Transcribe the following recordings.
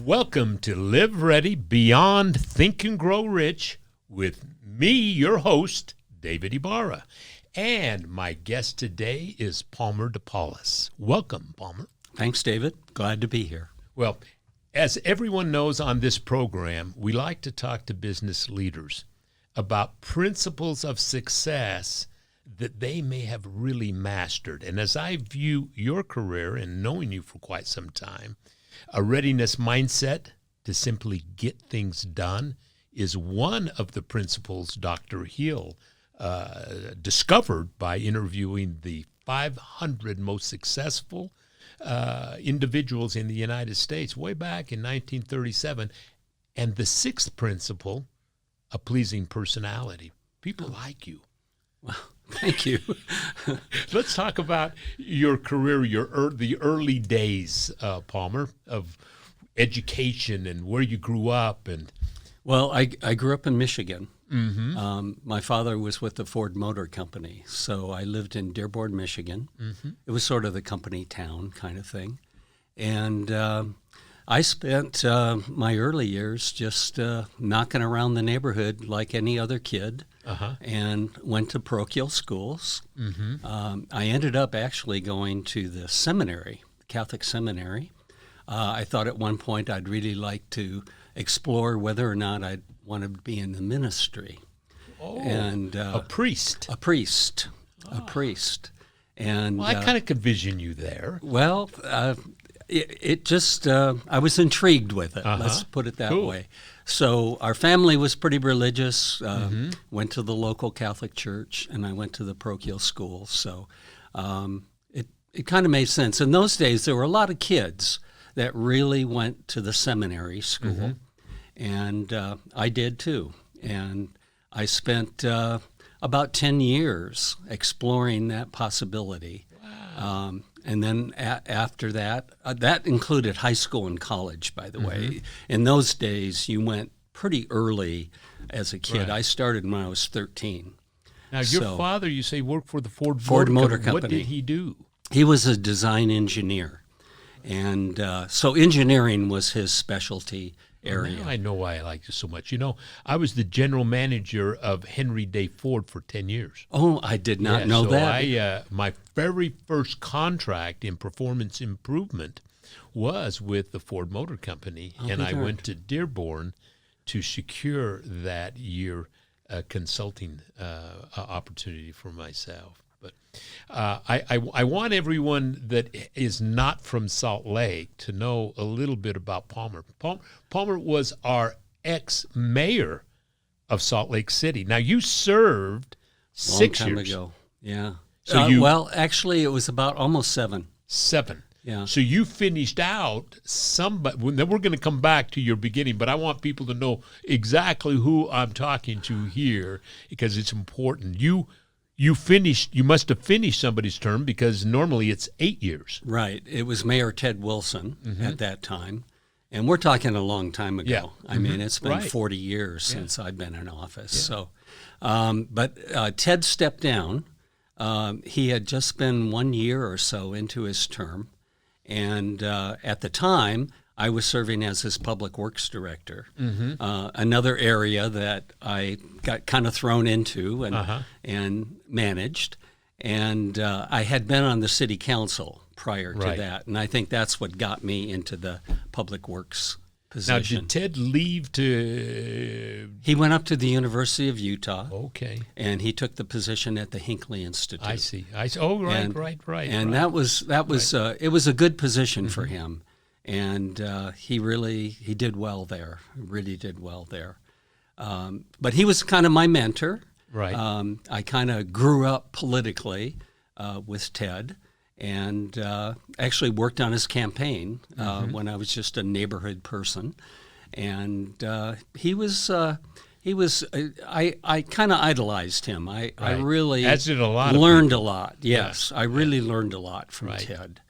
Welcome to Live Ready Beyond Think and Grow Rich with me, your host, David Ibarra. And my guest today is Palmer DePaulis. Welcome, Palmer. Thanks, David. Glad to be here. Well, as everyone knows on this program, we like to talk to business leaders about principles of success that they may have really mastered. And as I view your career and knowing you for quite some time, a readiness mindset to simply get things done is one of the principles Dr. Hill discovered by interviewing the 500 most successful individuals in the United States way back in 1937. And the sixth principle, a pleasing personality. People like you. Well, thank you. Let's talk about your career, the early days, Palmer, of education and where you grew up. Well, I grew up in Michigan. Mm-hmm. My father was with the Ford Motor Company, so I lived in Dearborn, Michigan. Mm-hmm. It was sort of the company town kind of thing. And I spent my early years just knocking around the neighborhood like any other kid. And went to parochial schools. Mm-hmm. I ended up actually going to the seminary, Catholic seminary. I thought at one point I'd really like to explore whether or not I'd want to be in the ministry. Oh, and a priest. A priest. And Well, I kind of could vision you there. Well, it just, I was intrigued with it. Let's put it that Cool. way. So our family was pretty religious, went to the local Catholic church, and I went to the parochial school. So it kind of made sense. In those days, there were a lot of kids that really went to the seminary school, and I did too. And I spent about 10 years exploring that possibility. Wow. And then after that, that included high school and college, by the way. In those days, you went pretty early as a kid. Right. I started when I was 13. Now, your father, you say, worked for the Ford Motor Company. What did he do? He was a design engineer. And so engineering was his specialty area. Now I know why I like you so much. You know, I was the general manager of Henry Day Ford for 10 years. Oh, I did not know that. My very first contract in performance improvement was with the Ford Motor Company, and I went to Dearborn to secure that year consulting opportunity for myself. But I want everyone that is not from Salt Lake to know a little bit about Palmer. Palmer was our ex-mayor of Salt Lake City. Now, you served 6 years. Long time ago, yeah. So well, actually, it was about almost 7. 7. Yeah. So you finished out then we're going to come back to your beginning, but I want people to know exactly who I'm talking to here because it's important. You must have finished somebody's term because normally it's 8 years. Right. It was Mayor Ted Wilson at that time. And we're talking a long time ago. Yeah. I mean, it's been Right. 40 years since I've been in office. So, but Ted stepped down. He had just been 1 year or so into his term. And at the time, I was serving as his public works director, another area that I got kind of thrown into and managed. And I had been on the city council prior to that, and I think that's what got me into the public works position. Now, did Ted leave to... He went up to the University of Utah. Okay. And he took the position at the Hinckley Institute. I see. Oh, right, right. And that was it was a good position for him. And he did well there, really did well there. But he was kind of my mentor. Right. I kind of grew up politically with Ted and actually worked on his campaign when I was just a neighborhood person. And he was I kind of idolized him. I really As did a lot of learned people. a lot. Yes, I really learned a lot from Right. Ted.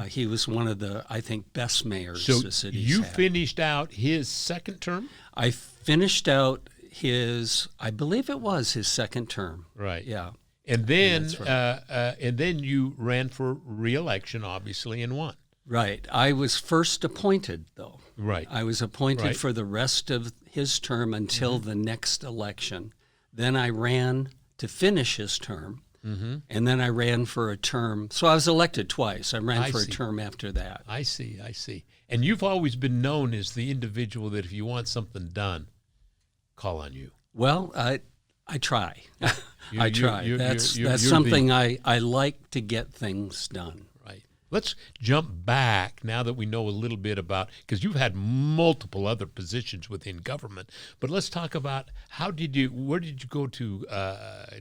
He was one of the, I think, best mayors So the city's you had. finished out his second term? I finished out I believe it was his second term. Right. Yeah. And then, That's right. and then you ran for re-election, obviously, and won. Right. I was first appointed, though. Right. I was appointed Right. for the rest of his term until the next election. Then I ran to finish his term, and then I ran for a term. So I was elected twice. I ran I for see. a term after that. I see. And you've always been known as the individual that if you want something done, call on you. Well, I try. I try. That's you're something I like to get things done. Right. Let's jump back now that we know a little bit about, because you've had multiple other positions within government, but let's talk about where did you go to,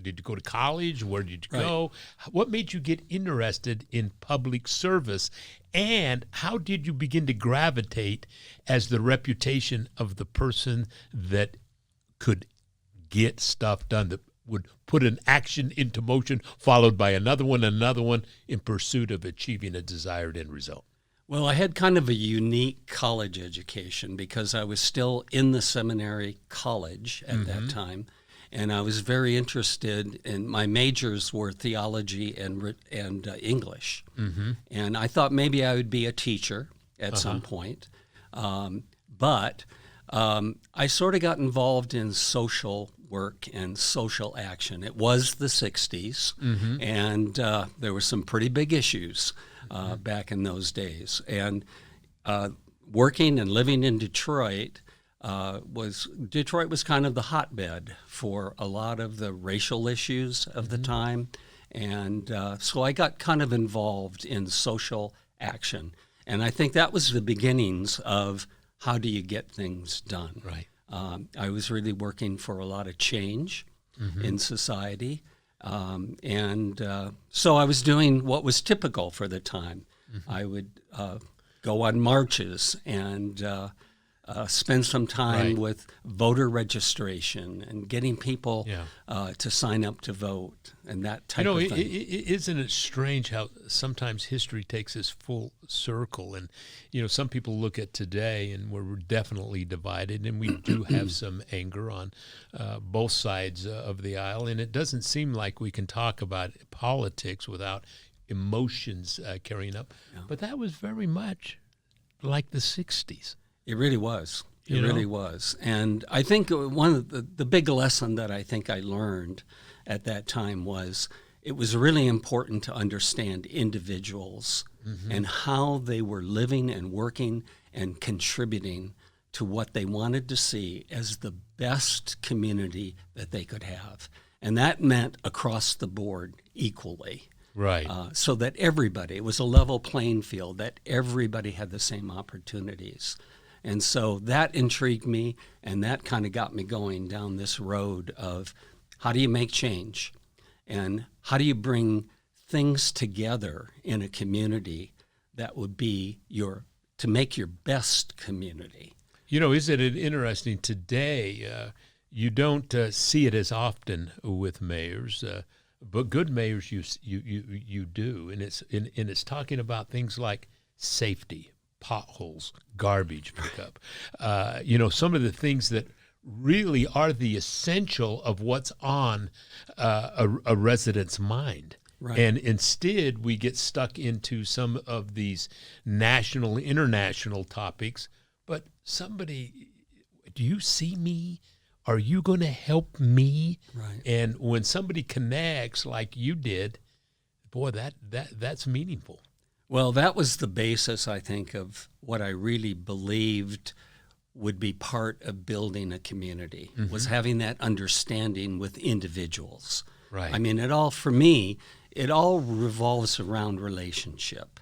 did you go to college? Where did you go? What made you get interested in public service? And how did you begin to gravitate as the reputation of the person that could get stuff done, that would put an action into motion, followed by another one in pursuit of achieving a desired end result? Well, I had kind of a unique college education because I was still in the seminary college at that time, and I was very interested in, my majors were theology and English, and I thought maybe I would be a teacher at some point, but I sort of got involved in social work and social action. It was the 60s, and there were some pretty big issues back in those days. And working and living in Detroit, Detroit was kind of the hotbed for a lot of the racial issues of the time. And so I got kind of involved in social action. And I think that was the beginnings of how do you get things done. Right. I was really working for a lot of change in society. And so I was doing what was typical for the time. I would go on marches and spend some time with voter registration and getting people to sign up to vote and that type of thing. Isn't it strange how sometimes history takes us full circle? And, some people look at today and we're definitely divided, and we do have some anger on both sides of the aisle. And it doesn't seem like we can talk about politics without emotions carrying up. Yeah. But that was very much like the 60s. It really was. It really was. And I think one of the big lesson that I think I learned at that time was it was really important to understand individuals and how they were living and working and contributing to what they wanted to see as the best community that they could have. And that meant across the board equally. Right. So that everybody, it was a level playing field, that everybody had the same opportunities. And so that intrigued me, and that kind of got me going down this road of how do you make change, and how do you bring things together in a community that would be to make your best community. Isn't it interesting today? You don't see it as often with mayors, but good mayors you do, and it's talking about things like safety, potholes, garbage pickup, some of the things that really are the essential of what's on a resident's mind. Right. And instead, we get stuck into some of these national, international topics. But do you see me? Are you going to help me? Right. And when somebody connects like you did, boy, that's meaningful. Well, that was the basis, I think, of what I really believed would be part of building a community, was having that understanding with individuals. Right. I mean, for me, it all revolves around relationship.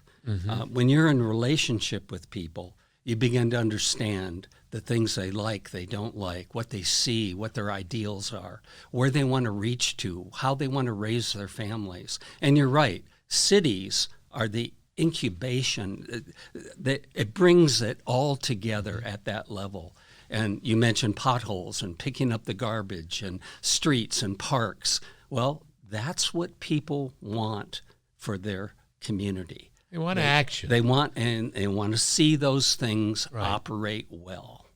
When you're in a relationship with people, you begin to understand the things they like, they don't like, what they see, what their ideals are, where they want to reach to, how they want to raise their families. And you're right, cities are the incubation. It brings it all together at that level. And you mentioned potholes and picking up the garbage and streets and parks. Well, that's what people want for their community. They want action. They want to see those things operate well.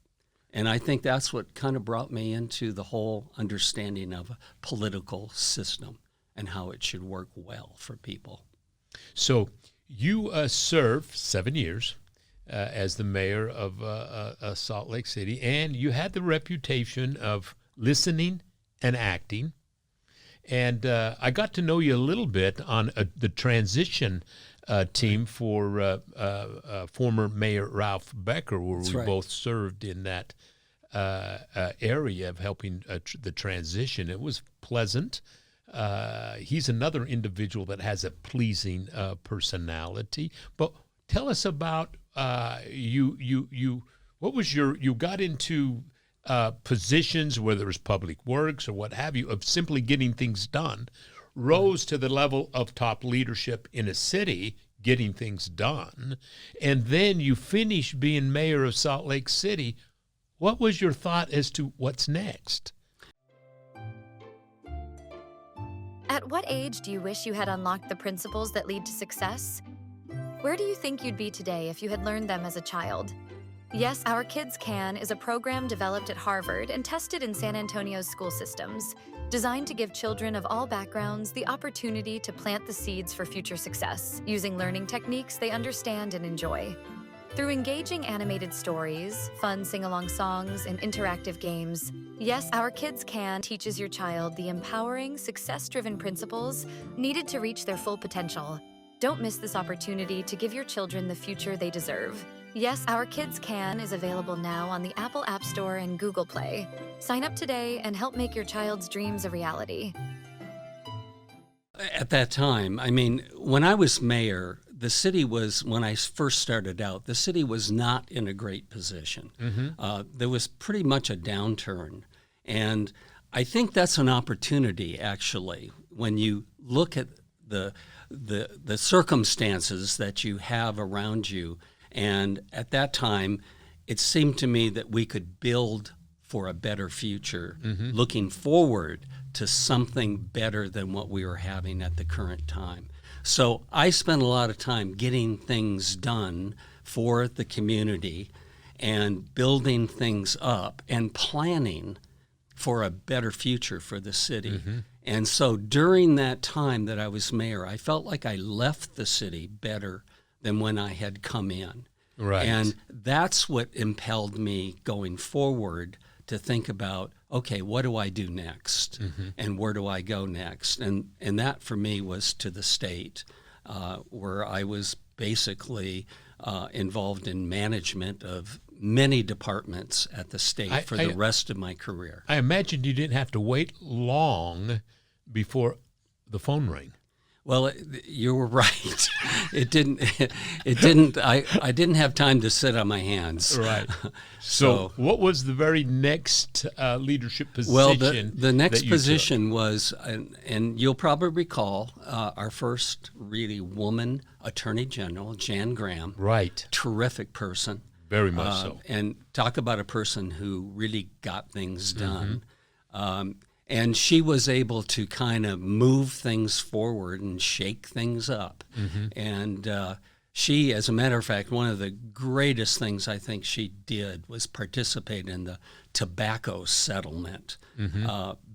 And I think that's what kind of brought me into the whole understanding of a political system and how it should work well for people. So You served 7 years as the mayor of Salt Lake City, and you had the reputation of listening and acting. And I got to know you a little bit on the transition team for former Mayor Ralph Becker, where we both served in that area of helping the transition. It was pleasant. He's another individual that has a pleasing personality. But tell us about you. What was you got into positions, whether it was public works or what have you, of simply getting things done, rose to the level of top leadership in a city, getting things done, and then you finish being mayor of Salt Lake City. What was your thought as to what's next? At what age do you wish you had unlocked the principles that lead to success? Where do you think you'd be today if you had learned them as a child? Yes, Our Kids Can is a program developed at Harvard and tested in San Antonio's school systems, designed to give children of all backgrounds the opportunity to plant the seeds for future success, using learning techniques they understand and enjoy. Through engaging animated stories, fun sing-along songs, and interactive games, Yes, Our Kids Can teaches your child the empowering, success-driven principles needed to reach their full potential. Don't miss this opportunity to give your children the future they deserve. Yes, Our Kids Can is available now on the Apple App Store and Google Play. Sign up today and help make your child's dreams a reality. At that time, I mean, when I was mayor, the city was, when I first started out, the city was not in a great position. There was pretty much a downturn. And I think that's an opportunity, actually, when you look at the circumstances that you have around you. And at that time, it seemed to me that we could build for a better future, looking forward to something better than what we were having at the current time. So I spent a lot of time getting things done for the community and building things up and planning for a better future for the city. And so during that time that I was mayor, I felt like I left the city better than when I had come in. Right. And that's what impelled me going forward to think about, okay, what do I do next? And where do I go next? And that for me was to the state, where I was basically involved in management of many departments at the state for the rest of my career. I imagine you didn't have to wait long before the phone rang. Well, you were right. It didn't. I didn't have time to sit on my hands. Right. So what was the very next leadership position? Well, the next position was, and you'll probably recall, our first really woman attorney general, Jan Graham. Right. Terrific person. Very much so. And talk about a person who really got things done. And she was able to kind of move things forward and shake things up. And she, as a matter of fact, one of the greatest things I think she did was participate in the tobacco settlement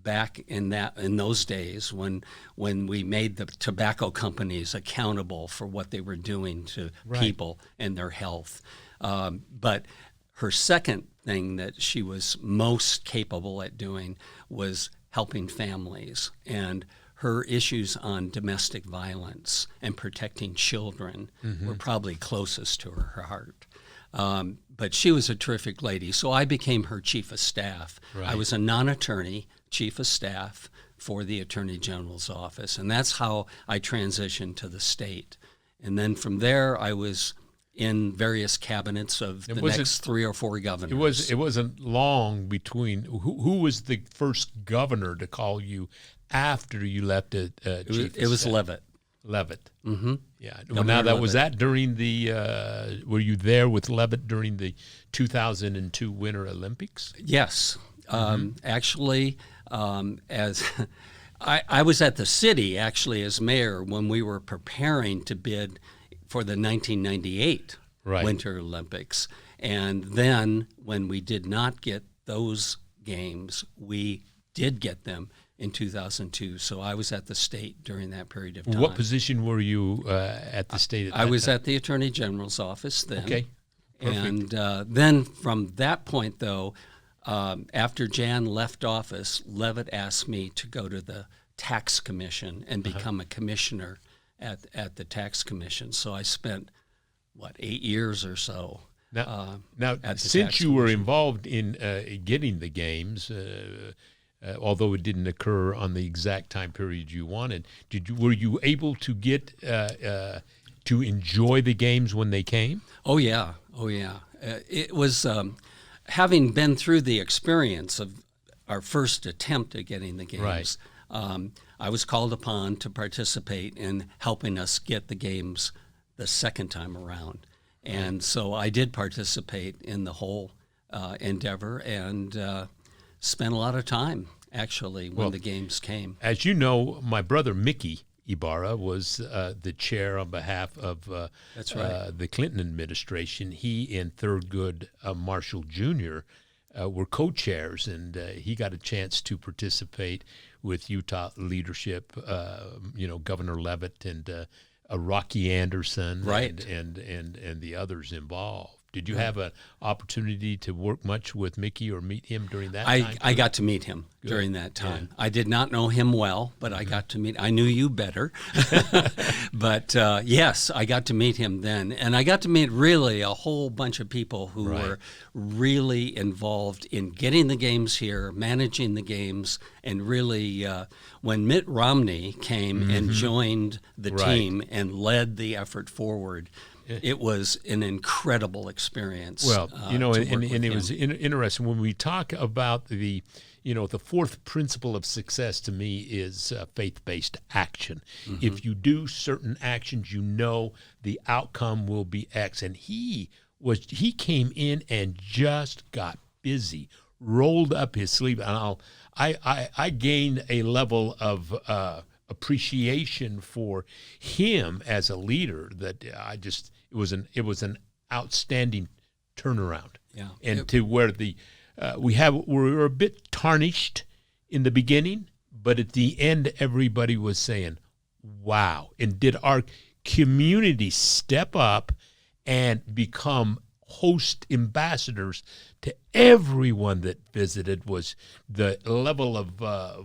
back in those days when we made the tobacco companies accountable for what they were doing to people and their health. But her second thing that she was most capable at doing was helping families, and her issues on domestic violence and protecting children were probably closest to her heart. But she was a terrific lady, so I became her chief of staff. Right. I was a non-attorney chief of staff for the Attorney General's office, and that's how I transitioned to the state. And then from there, I was in various cabinets of the next 3 or 4 governors. It wasn't long between. Who was the first governor to call you after you left chief of staff? It was Leavitt. Leavitt. Yeah. Governor Now Leavitt. was that during the? Were you there with Leavitt during the 2002 Winter Olympics? Yes, actually, as I was at the city actually as mayor when we were preparing to bid for the 1998 Winter Olympics. And then when we did not get those games, we did get them in 2002. So I was at the state during that period of time. What position were you at the state at that I was time? at the Attorney General's office then. Okay, perfect. And then from that point, though, after Jan left office, Levitt asked me to go to the Tax Commission and become a commissioner at the Tax Commission. So I spent, 8 years or so. Now, at the since Tax you were Commission. involved in getting the games, although it didn't occur on the exact time period you wanted, were you able to get to enjoy the games when they came? Oh yeah. It was having been through the experience of our first attempt at getting the games. Right. I was called upon to participate in helping us get the games the second time around, and so I did participate in the whole endeavor and spent a lot of time actually when the games came. As you know, my brother Mickey Ibarra was the chair on behalf of That's right. the Clinton administration. He and Thurgood Marshall Jr. Were co-chairs, and he got a chance to participate with Utah leadership, Governor Levitt and Rocky Anderson, Right. and the others involved. Did you have an opportunity to work much with Mickey or meet him during that time? I got to meet him during that time. I did not know him well, but I got to meet. I knew you better, but yes, I got to meet him then, and I got to meet really a whole bunch of people who were really involved in getting the games here, managing the games, and really when Mitt Romney came and joined the team and led the effort forward. It was an incredible experience. Well, and it was him. interesting when we talk about the fourth principle of success to me is faith-based action. If you do certain actions, the outcome will be X. And he came in and just got busy, rolled up his sleeve, and I gained a level of appreciation for him as a leader that it was an outstanding turnaround. Yeah. And to where we're a bit tarnished in the beginning, but at the end everybody was saying, wow. And did our community step up and become host ambassadors to everyone that visited? Was the level of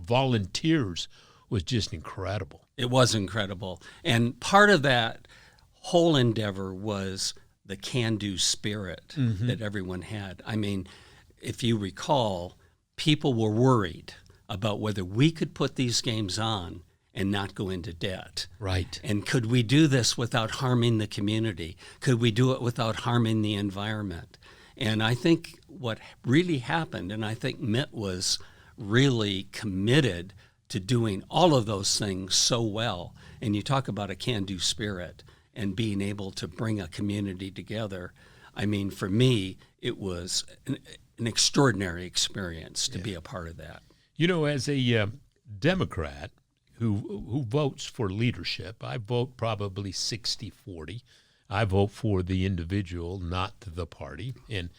volunteers was just incredible. It was incredible. And part of that whole endeavor was the can-do spirit that everyone had. I mean, if you recall, people were worried about whether we could put these games on and not go into debt. Right. And could we do this without harming the community? Could we do it without harming the environment? And I think what really happened, and I think Mitt was really committed to doing all of those things so well. And you talk about a can-do spirit and being able to bring a community together. I mean, for me, it was an extraordinary experience to be a part of that. As a Democrat who votes for leadership, I vote probably 60-40. I vote for the individual, not the party. And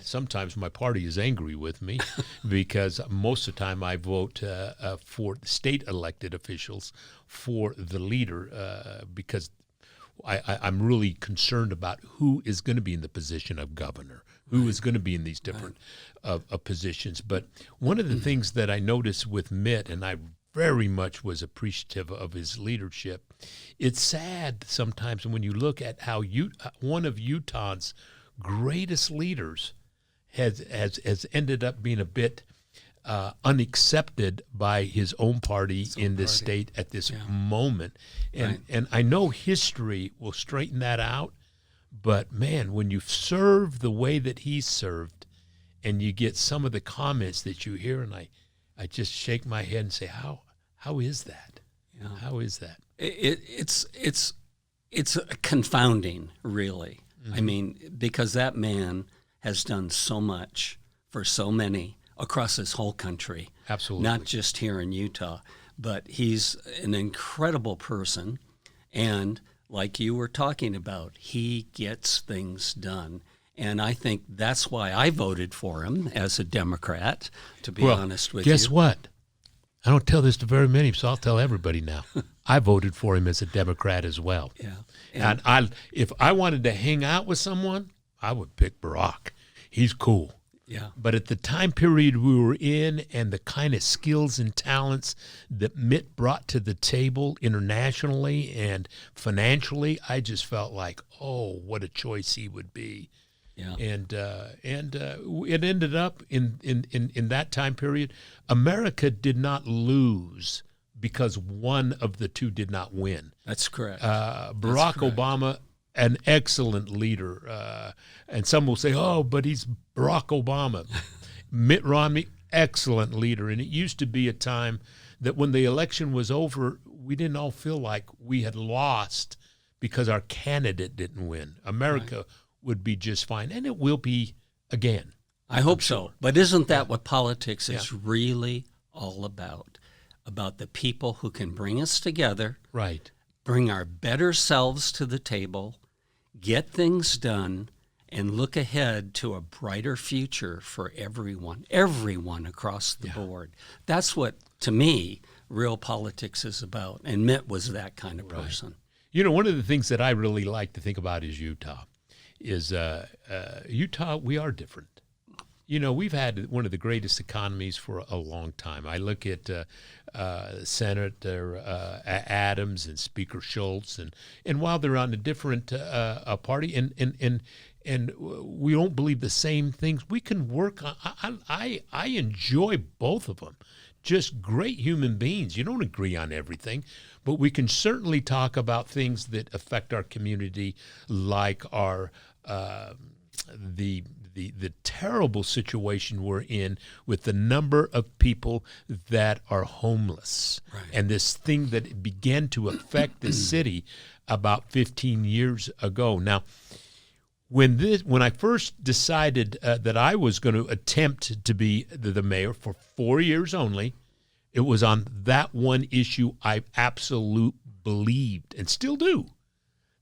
sometimes my party is angry with me because most of the time I vote for state elected officials for the leader because I'm really concerned about who is going to be in the position of governor, who is going to be in these different positions. But one of the things that I noticed with Mitt, and I very much was appreciative of his leadership. It's sad sometimes when you look at how one of Utah's greatest leaders has ended up being a bit unaccepted by his own party in this state at this moment. And I know history will straighten that out, but man, when you serve the way that he served and you get some of the comments that you hear, and I just shake my head and say, how is that? Yeah. How is that? It's confounding, really. I mean, because that man has done so much for so many across this whole country. Absolutely. Not just here in Utah, but he's an incredible person. And like you were talking about, he gets things done. And I think that's why I voted for him as a Democrat, to be honest with you. Guess what? I don't tell this to very many, so I'll tell everybody now. I voted for him as a Democrat as well. Yeah. And if I wanted to hang out with someone, I would pick Barack. He's cool. Yeah. But at the time period we were in and the kind of skills and talents that Mitt brought to the table internationally and financially, I just felt like, oh, what a choice he would be. Yeah. And it ended up in that time period, America did not lose because one of the two did not win. That's correct. Barack Obama, an excellent leader. And some will say, oh, but he's Barack Obama. Mitt Romney, excellent leader. And it used to be a time that when the election was over, we didn't all feel like we had lost because our candidate didn't win. America would be just fine, and it will be again. I hope so. But isn't that what politics is really all about? About the people who can bring us together, Right. bring our better selves to the table, get things done, and look ahead to a brighter future for everyone across the board. That's what, to me, real politics is about. And Mitt was that kind of person. You know, one of the things that I really like to think about is Utah. Utah, we are different. You know, we've had one of the greatest economies for a long time. I look at Senator Adams and Speaker Schultz, and while they're on a different party, and we don't believe the same things, we can work on. I enjoy both of them. Just great human beings. You don't agree on everything, but we can certainly talk about things that affect our community, like our the terrible situation we're in with the number of people that are homeless, and this thing that began to affect the city about 15 years ago. Now, when I first decided that I was going to attempt to be the mayor for 4 years only, it was on that one issue I absolutely believed, and still do,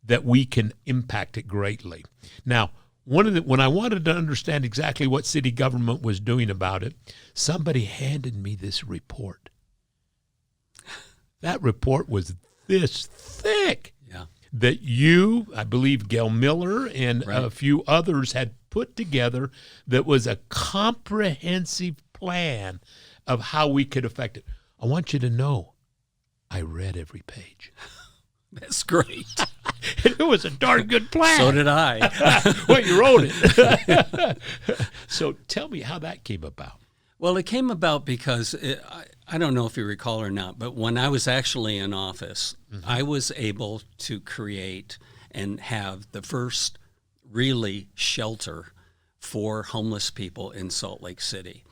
that we can impact it greatly. Now, when I wanted to understand exactly what city government was doing about it, somebody handed me this report. That report was this thick. Yeah. That you, I believe Gail Miller and a few others had put together, that was a comprehensive plan of how we could affect it. I want you to know, I read every page. That's great. It was a darn good plan. So did I. Well, you wrote it. So tell me how that came about. Well, it came about because, I don't know if you recall or not, but when I was actually in office, I was able to create and have the first really shelter for homeless people in Salt Lake City.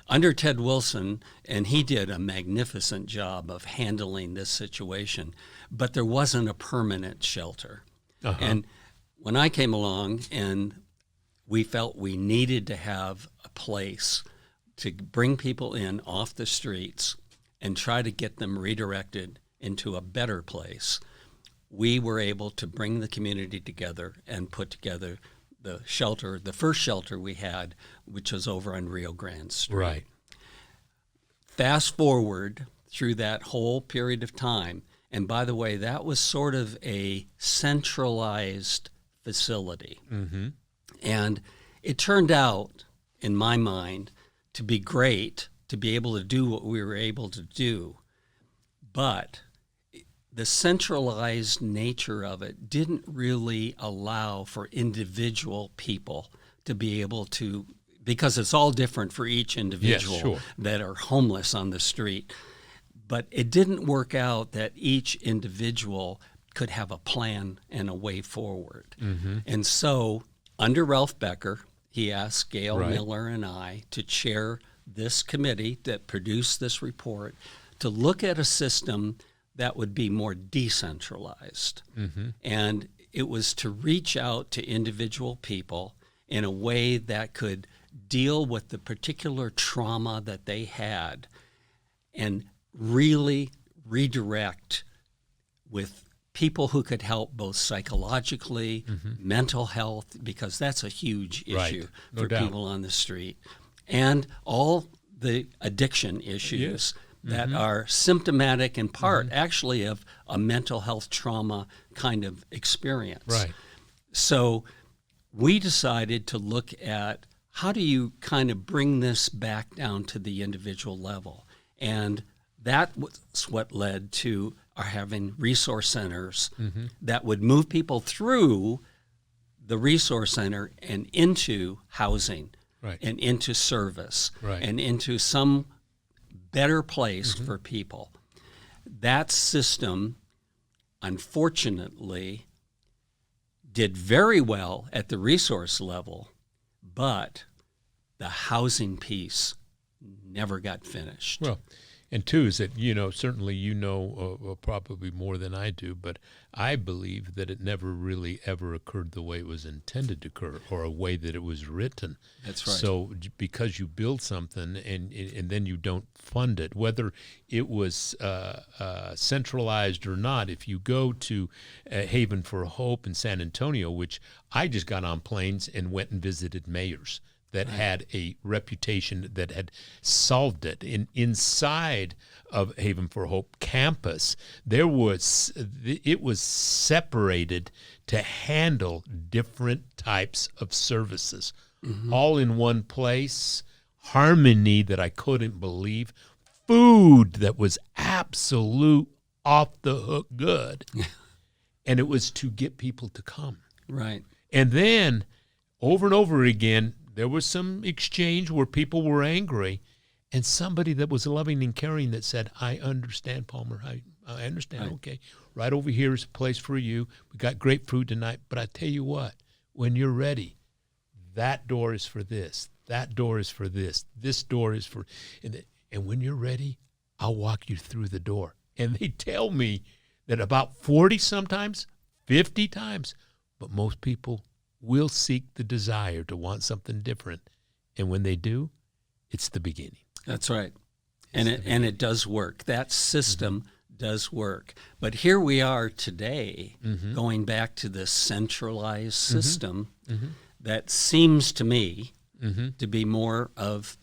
Under Ted Wilson, and he did a magnificent job of handling this situation, but there wasn't a permanent shelter. And when I came along and we felt we needed to have a place to bring people in off the streets and try to get them redirected into a better place, we were able to bring the community together and put together the shelter, the first shelter we had, which was over on Rio Grande Street. Right. Fast forward through that whole period of time, and by the way, that was sort of a centralized facility. And it turned out, in my mind, to be great, to be able to do what we were able to do. But the centralized nature of it didn't really allow for individual people to be able to, because it's all different for each individual that are homeless on the street. But it didn't work out that each individual could have a plan and a way forward. And so under Ralph Becker, he asked Gail Miller and I to chair this committee that produced this report to look at a system that would be more decentralized. And it was to reach out to individual people in a way that could deal with the particular trauma that they had and really redirect with people who could help both psychologically, mental health, because that's a huge issue for people on the street, and all the addiction issues that are symptomatic in part, actually, of a mental health trauma kind of experience. Right. So we decided to look at how do you kind of bring this back down to the individual level. And that was what led to our having resource centers that would move people through the resource center and into housing and into service and into some better place for people. That system, unfortunately, did very well at the resource level, but the housing piece never got finished. Well, and two is that, certainly probably more than I do, but I believe that it never really ever occurred the way it was intended to occur, or a way that it was written. That's right. So because you build something and then you don't fund it, whether it was centralized or not, if you go to Haven for Hope in San Antonio, which I just got on planes and went and visited mayors that had a reputation that had solved it. Inside of Haven for Hope campus, it was separated to handle different types of services, all in one place, harmony that I couldn't believe, food that was absolute off the hook good. And it was to get people to come. Right. And then over and over again, there was some exchange where people were angry, and somebody that was loving and caring that said, I understand, Palmer. I understand. Right. Okay. Right over here is a place for you. We got great food tonight. But I tell you what, when you're ready, that door is for this. That door is for this. This door is for... And when you're ready, I'll walk you through the door. And they tell me that about 40 sometimes, 50 times, but most people will seek the desire to want something different. And when they do, it's the beginning. That's right. And it does work. That system does work. But here we are today, going back to this centralized system that seems to me to be more of,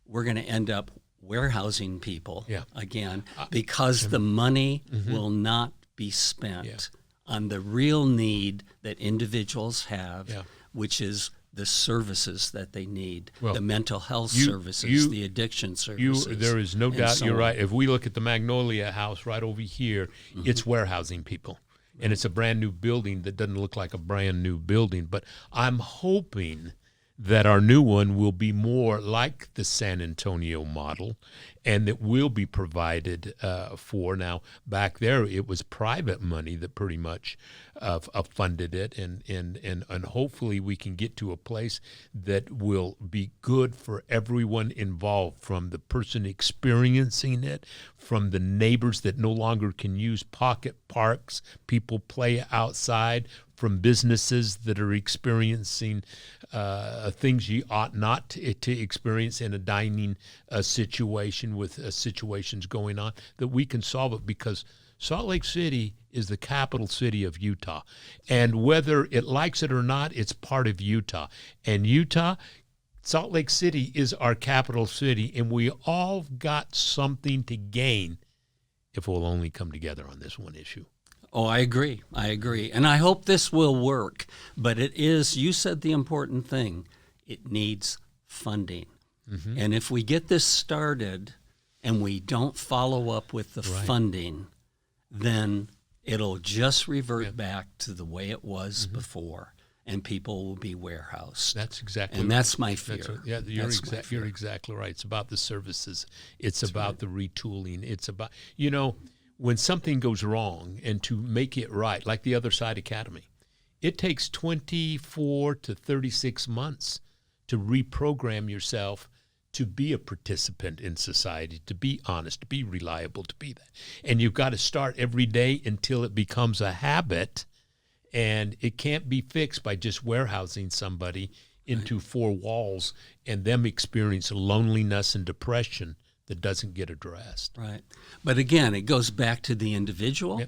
we're going to end up warehousing people again, because the money will not be spent on the real need that individuals have, which is the services that they need, the mental health services, the addiction services. There is no doubt so you're on. right. If we look at the Magnolia House right over here, it's warehousing people. And it's a brand new building that doesn't look like a brand new building. But I'm hoping that our new one will be more like the San Antonio model, and that will be provided for. Now, back there, it was private money that pretty much funded it, and hopefully we can get to a place that will be good for everyone involved, from the person experiencing it, from the neighbors that no longer can use pocket parks, people play outside, from businesses that are experiencing things you ought not to experience in a dining situation, with situations going on, that we can solve it, because Salt Lake City is the capital city of Utah. And whether it likes it or not, it's part of Utah. And Utah, Salt Lake City is our capital city, and we all got something to gain if we'll only come together on this one issue. Oh, I agree. And I hope this will work. But it is, you said the important thing, it needs funding. And if we get this started and we don't follow up with the funding, then it'll just revert back to the way it was before, and people will be warehoused. That's exactly and right. that's my fear. You're exactly right. It's about the services. It's about the retooling. It's about, when something goes wrong, and to make it right, like the Other Side Academy, it takes 24 to 36 months to reprogram yourself to be a participant in society, to be honest, to be reliable, to be that. And you've got to start every day until it becomes a habit, and it can't be fixed by just warehousing somebody into four walls and them experience loneliness and depression that doesn't get addressed. Right. But again, it goes back to the individual,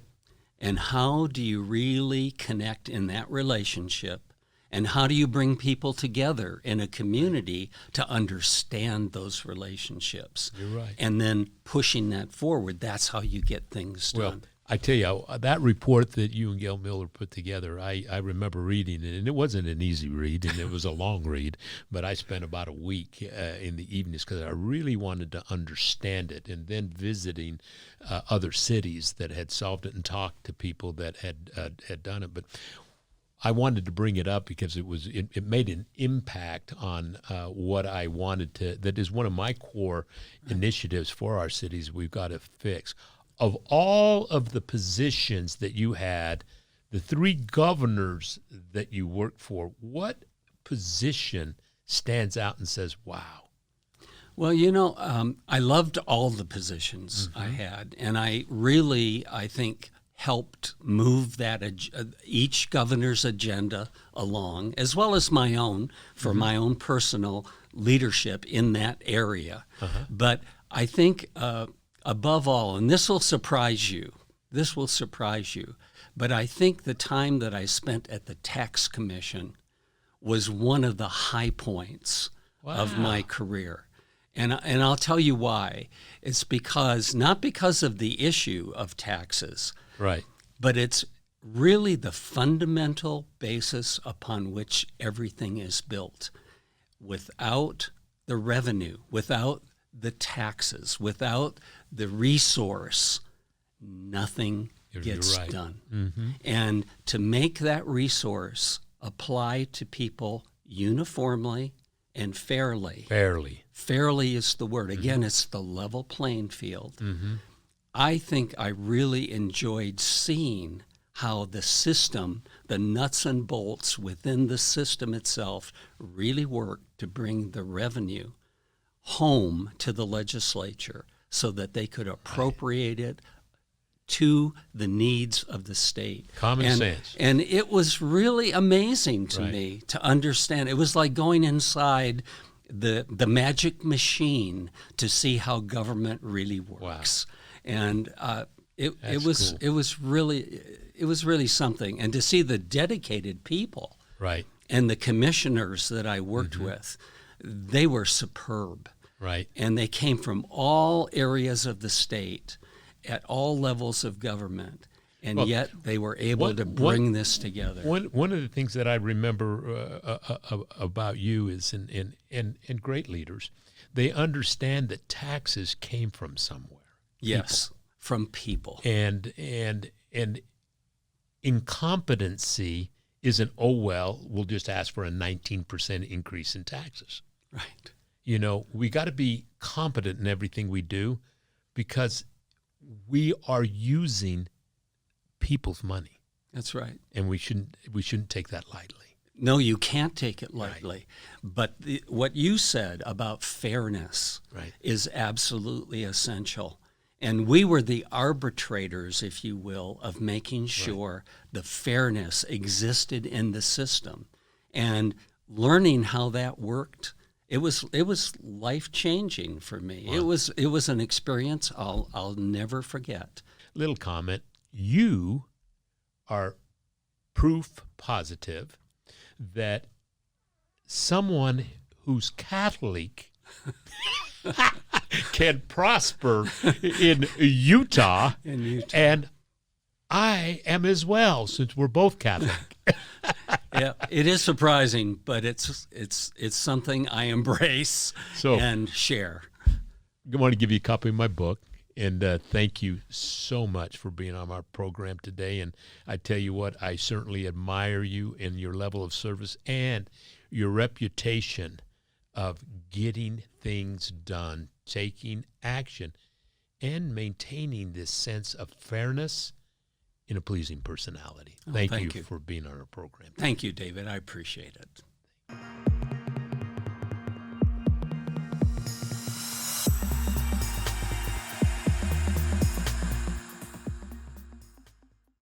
and how do you really connect in that relationship And how do you bring people together in a community to understand those relationships? You're right. And then pushing that forward, that's how you get things done. Well, I tell you, that report that you and Gail Miller put together, I remember reading it, and it wasn't an easy read, and it was a long read, but I spent about a week in the evenings because I really wanted to understand it, and then visiting other cities that had solved it and talked to people that had done it. But I wanted to bring it up because it made an impact on what I wanted to. That is one of my core initiatives for our cities. We've got to fix. Of all of the positions that you had, the 3 governors that you worked for, what position stands out and says, "Wow"? Well, I loved all the positions I had, and I think, helped move that each governor's agenda along, as well as my own, for my own personal leadership in that area. But I think above all, and this will surprise you, but I think the time that I spent at the Tax Commission was one of the high points of my career. And I'll tell you why. It's not because of the issue of taxes, Right. but it's really the fundamental basis upon which everything is built. Without the revenue, without the taxes, without the resource, nothing gets right. done. Mm-hmm. And to make that resource apply to people uniformly and fairly. Fairly is the word. Again, it's the level playing field. I think I really enjoyed seeing how the system, the nuts and bolts within the system itself, really worked to bring the revenue home to the legislature so that they could appropriate it to the needs of the state. Common sense. And it was really amazing to me to understand. It was like going inside the magic machine to see how government really works. And it was really something. And to see the dedicated people and the commissioners that I worked with, they were superb. Right. And they came from all areas of the state, at all levels of government, and yet they were able to bring this together. One of the things that I remember about you is, and great leaders, they understand that taxes came from somewhere. Yes, from people. And incompetency isn't, we'll just ask for a 19% increase in taxes. Right. We got to be competent in everything we do because we are using people's money. That's right. And we shouldn't take that lightly. No, you can't take it lightly. But what you said about fairness is absolutely essential. And we were the arbitrators, if you will, of making sure the fairness existed in the system. And learning how that worked, it was life-changing for me. Wow. It was an experience I'll never forget. Little comment. You are proof positive that someone who's Catholic can prosper in Utah. And I am as well, since we're both Catholic. Yeah, it is surprising, but it's something I embrace and share. I want to give you a copy of my book, and thank you so much for being on our program today. And I tell you what, I certainly admire you and your level of service and your reputation of getting things done, taking action, and maintaining this sense of fairness in a pleasing personality. Thank you for being on our program. Thank you, David. I appreciate it.